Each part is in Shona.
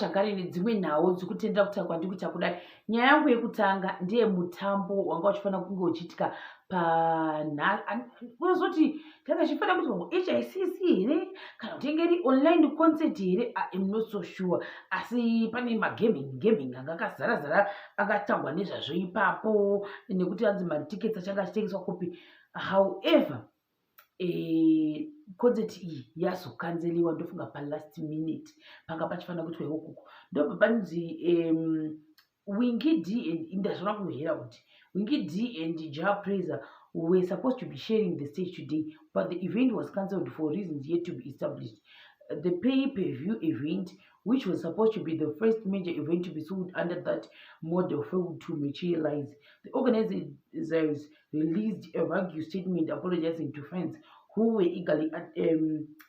zvakare nedzimwe nhau dzekutendera kutaurwa ndikuita kudai. Nyaya yangu yekutanga ndeye mutambo wanga uchifanira kunge uchiitika unozoti tanga chifanira kuti HICC here kana kuti inge iri online concert here. I'm not so sure, asi pane magaming anga akazara akatangwa nezvazvo ipapo nekuti anzi matickets achanga achitengeswa kopi. However, concert iyi yazokanzeliwa ndofunga palast minute panga pachifanira kuti weukuku ndobva panzi WinkyD and indazvona kuhera kuti WinkyD and JahPrayzah were supposed to be sharing the stage today, but the event was cancelled for reasons yet to be established. The pay-per-view event, which was supposed to be the first major event to be sold under that model, failed to materialize. The organizers released a vague statement apologizing to fans who were eagerly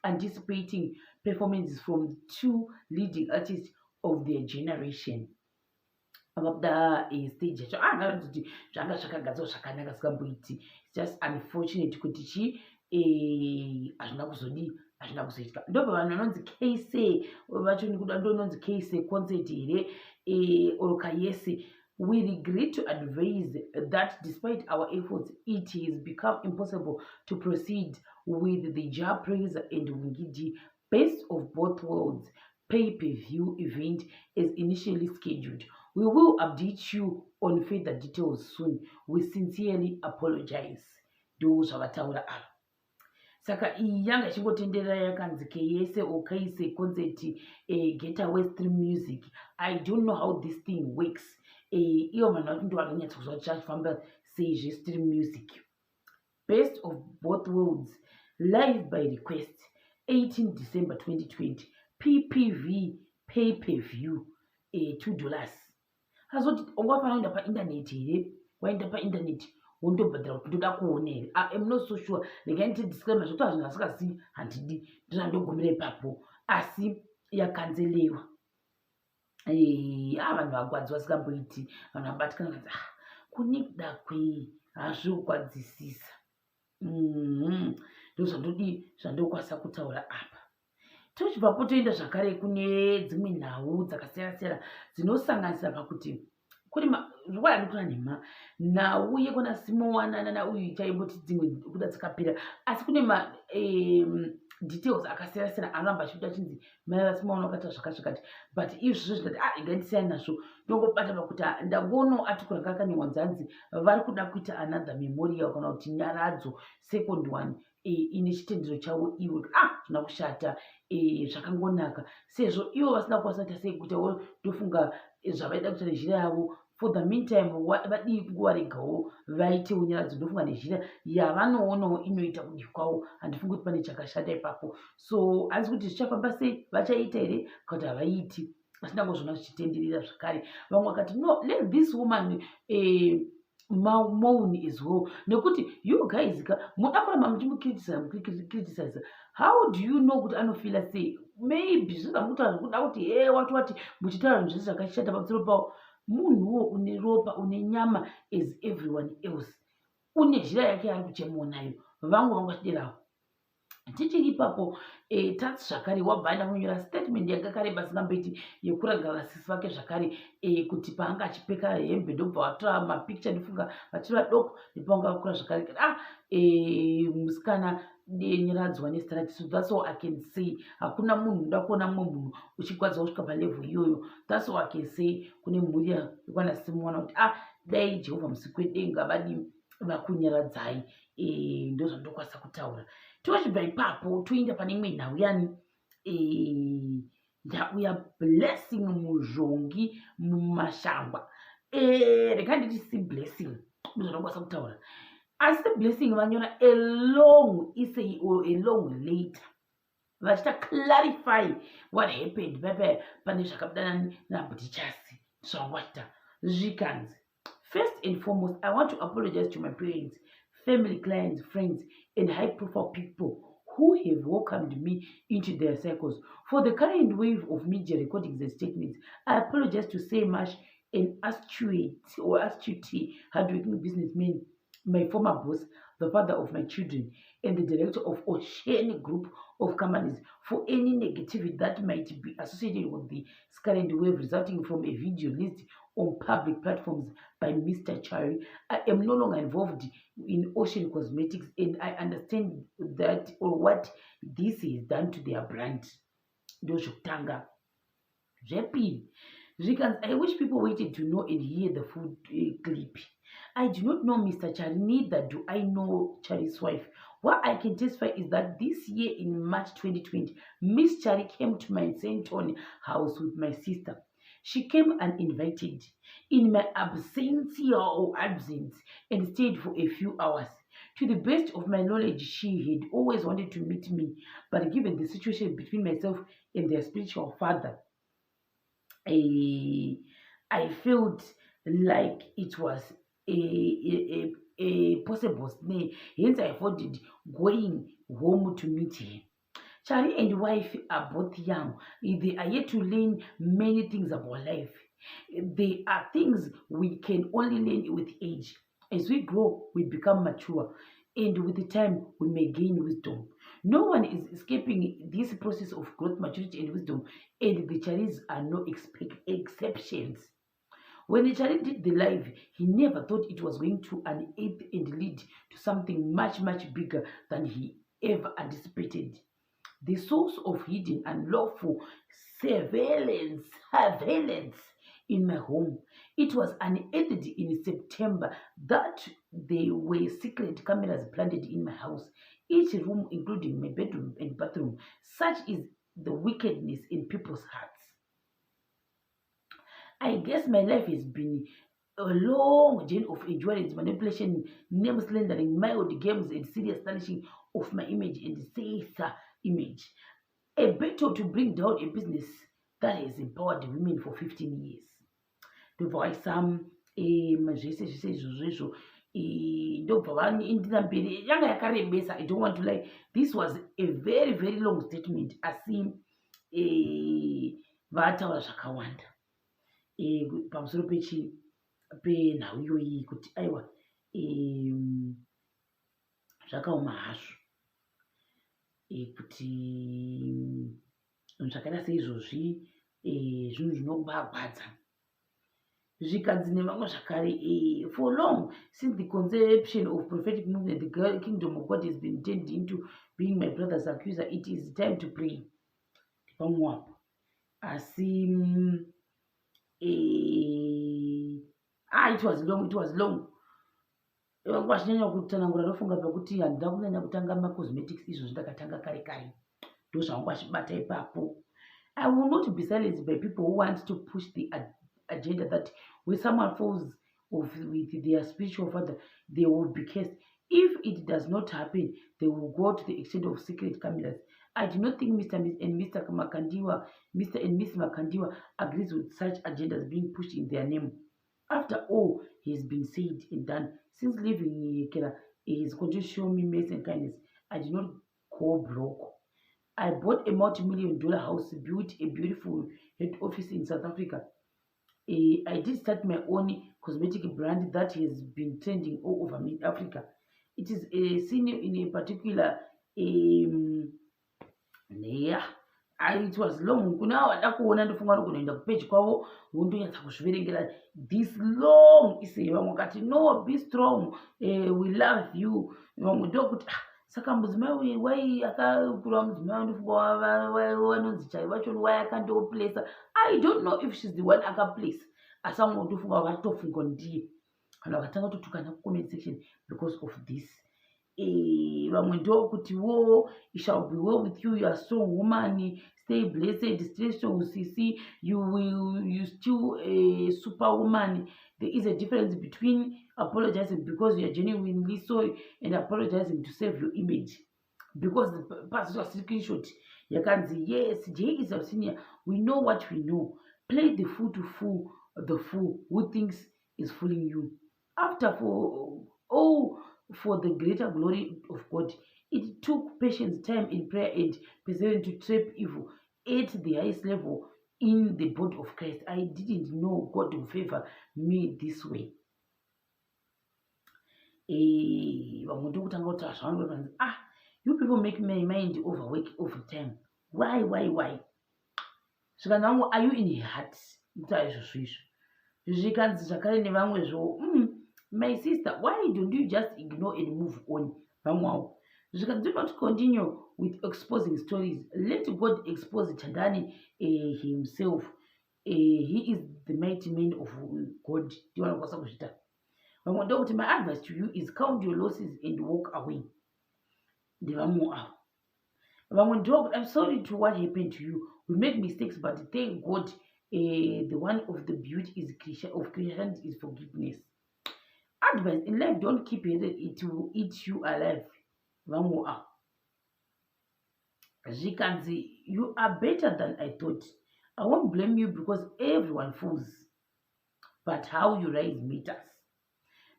anticipating performances from two leading artists of their generation. Above stage it's just unfortunate kuti hazvina kuzoitika. Ndobva vanhu vanonzi kese vacho nikuda ndononzi kese concert here oroka yese. We regret to advise that despite our efforts, it has become impossible to proceed with the JahPrayzah and WinkyD Best of Both Worlds pay-per-view event as initially scheduled. We will update you on further details soon. We sincerely apologize. Do zvavataura apa. Saka iyi yanga ichingotenderera yakanzi keyese okaise concert getaway stream music. I don't know how this thing works. Iyo vanhu vari ndovanonyatsa kuzva kuti chachifamba seizve stream music. Best of Both Worlds live by request 18 December 2020 PPV pay-per-view $2. Hazoti ungafanira kuenda painternet here, waenda painternet wondobhadhara kuti ndoda kuona here. I'm not so sure. Ndingaita disclaimer zvekuti hazvinhu asingazii handidi ndinandogumira ipapo, asi yakanzelewa. Vanhu vagwadzi vasingamboiti, vanhu vabatikana kuti kunikuda kwei hazviukwadzisisa. Ndozvandodi zvandokwanisa kutaura apa. Tochibvapo toenda zvakare kune dzimwe nhau dzakasiyana-siyana dzinosanganisira pakuti kune zvikwadi kuna nhema nhau yekona simowanana nauyu chaimboti dzimwe kuda dzakapera, asi kune details akasiyana-siyana anoramba achikuda achinzi mai vasimowana wakata zvakati, but izvozvo zvinati ingaindisiyani nazvo ndongobata pakuti ndangono atikura kakanyorwa nzanzi vari kuda kuita another memorial kana kuti nyaradzo second one ine chitendero chavo iwe. Zvina kushata zvakangonaka sezvo ivo vasina kwasata sei kutawo ndofunga zvavaida kuita nezhira yavo. For the meantime vadii nguva regawo vaitewo nyaradzo ndofunga nezhira yavanoonawo inoita kudi kwavo. Handifungi kuti pane chakashata ipapo, so hanzi kuti zvichafamba sei, vachaita here kana kuti havaiti. Asindangozvona zvichitenderera zvakare. Vamwe vakati no, let this woman moan as well, nekuti you guys muda kuramba muchimukriticize. How do you know kuti anofila sei? Maybe zvingamutaura zvekuda kuti wati muchitaura zvese zvakashata pamusoro pavo. Munhuwo une ropa une nyama as everyone else, une zhira yake ari kuchemawo nayo. Vamwe vangachiderawo tichiri ipapo. Tatsi zvakare wabva aenda kunyora statement yakakareba singamboiti yekuranga vasisi vake zvakare kuti paanga achipfeka hembe ndobva watora mapicture ndifunga vachiri vadoko nepavanga vakura zvakare musikana nyaradzwa nezita rake. So that's all I can say. Hakuna munhu unoda kuona mumwe munhu uchigwadza kusvika palevel iyoyo. That's all I can say. Kune mhuri yakwana simuona kuti dai Jehovha musiku wedenga vadi vakunyaradzai. Ndozvandokwanisa kutaura. Tochibva ipapo toenda pane imwe nhau yani ndauya Blessing muzhongi mumashangwa. Reka nditi si Blessing ndozvandokwanisa kutaura, asi Blessing vanyora a long essay or a long letter vachita clarify what happened pane zvakabudana naPrt Chari zvawata zvikanzi. First and foremost, I want to apologize to my parents, family, clients, friends, and high-profile people who have welcomed me into their circles. For the current wave of media recordings and statements, I apologize to say much an astute hardworking businessman, my former boss, the father of my children, and the director of Ocean Group of companies for any negativity that might be associated with the current wave resulting from a video released on public platforms by Mr. Chari. I am no longer involved in Ocean Cosmetics, and I understand that or what this is done to their brand. Ndozvokutanga. Zvepiri, I wish people waited to know and hear the full clip. I do not know Mr. Chari, neither do I know Chari's wife. What I can testify is that this year in March 2020, Miss Chari came to my St. Tony house with my sister. She came uninvited in my absence and stayed for a few hours. To the best of my knowledge, she had always wanted to meet me, but given the situation between myself and their spiritual father, I felt like it was a possible snare. Hence, I avoided going home to meet her. Chari and wife are both young. They are yet to learn many things about life. There are things we can only learn with age. As we grow, we become mature, and with the time, we may gain wisdom. No one is escaping this process of growth, maturity, and wisdom, and the Charis are no exceptions. When the Chari did the live, he never thought it was going to unearth and lead to something much, much bigger than he ever anticipated. The source of hidden and lawful surveillance in my home. It was unearthed in September that there were secret cameras planted in my house, each room including my bedroom and bathroom. Such is the wickedness in people's hearts. I guess my life has been a long journey of endurance, manipulation, name slandering, mild games, and serious tarnishing of my image and safer image. A battle to bring down a business that has empowered women for 15 years. Ndobva some zvese izvozvo ndobva vaindira mberi yanga yakarembesa. I don't want to lie, this was a very very long statement, asi vataura zvakawanda pamusoro penhau iyoyi kuti aiwa zvakaoma hazvo kuti zvakaita seizvozvi zvinhu zvinobagwadza. Zvikadzi nevamwe zvakare, for long since the conception of prophetic movement, the kingdom of God has been turned into being my brother's accuser. It is time to pray. Pamwe apo asi it was long. Vachanyanya kutanangura ndofunga pakuti handina kunyanya kutanga macosmetics izvo zvandakatanga kare kare, ndozvangu vachibata ipapo. I will not be silenced by people who want to push the agenda that when someone falls off with their spiritual father, they will be cursed. If it does not happen, they will go to the extent of secret cameras. I do not think Mr. and Mrs. Makandiwa agrees with such agendas being pushed in their name. After all has been said and done, since leaving Kela, he has continued to show me mercy and kindness. I did not go broke. I bought a multi-million-dollar house, built a beautiful head office in South Africa. I did start my own cosmetic brand that has been trending all over Africa. It is a senior in a particular it was long. Kuna wada kuona ndofunga kuti kunoenda kupage kwavo wondonyatsa kuzviverengera this long ise vamwe wakati no, be strong, we love you. Vamwe ndokuti saka mudzimai wai akakura mudzimai ndofunga vanonzi Chari vacho wai akandoplesa. I don't know if she's the one akaplesa, asi vamwe ndofunga vakatofunga ndiye kana vakatanga kutotukana comment section because of this. Vamwe ndokuti it shall be well with you, you are strong woman, stay blessed, stay strong CC, you still a superwoman. There is a difference between apologizing because you are genuinely sorry and apologizing to save your image. Because the pastor was screenshot, you can say yes, Jay is a senior, we know what we know. Play the fool to fool the fool who thinks is fooling you. After for the greater glory of God, it took patience, time in prayer, and perseverance to trap evil at the highest level in the body of Christ. I didn't know God would favor me this way. You people make my mind overwork over time. Why? Saka are you in a heart? Zvikanzi zvakare nevamwe my sister, why don't you just ignore and move on? Vamwe do not continue with exposing stories. Let God expose Chandani himself. He is the mighty man of God. Do you want to go? My advice to you is count your losses and walk away. I'm sorry to what happened to you. We make mistakes, but thank God. The one of the beauty of Christianity is forgiveness. Advice in life: don't keep it will eat you alive. Zikanzi, you are better than I thought. I won't blame you because everyone falls, but how you rise matters.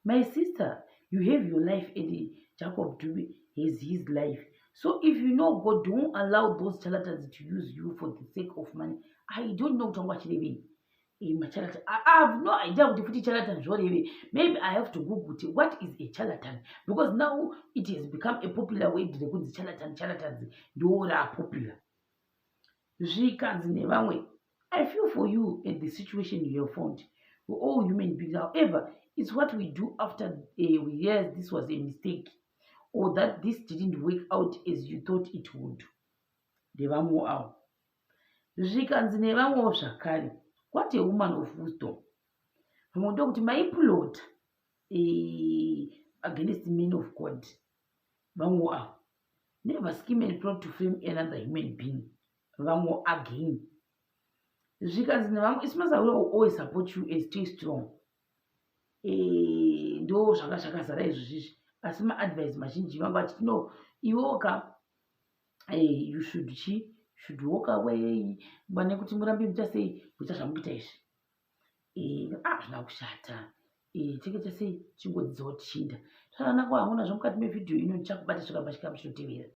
My sister, you have your life, and Jacob has his life. So if you know God, don't allow those charlatans to use you for the sake of money. I don't know how much living. I have no idea what the charlatan is. Maybe I have to Google it. What is a charlatan? Because now it has become a popular way to go to charlatans. They are popular. I feel for you and the situation you have found. We're all human beings. However, it's what we do after we realize this was a mistake or that this didn't work out as you thought it would. What a woman of wisdom. My against the men of God. Never scheme and plot to frame another human being. Again. It's must always support you and stay strong. Ndo zvakazara izvozvizvi asi maadvice mazhinji vangu vachiti no iwoka you should walk away nekuti murambi muita sei kuita zvamukuita izvi zvina kushata cheketa sei chingodzidzawo tichinda zvakanaka wamuna zvomukati mevhidhiyo ino ndichakubata zvakamba chikamu chinotevera.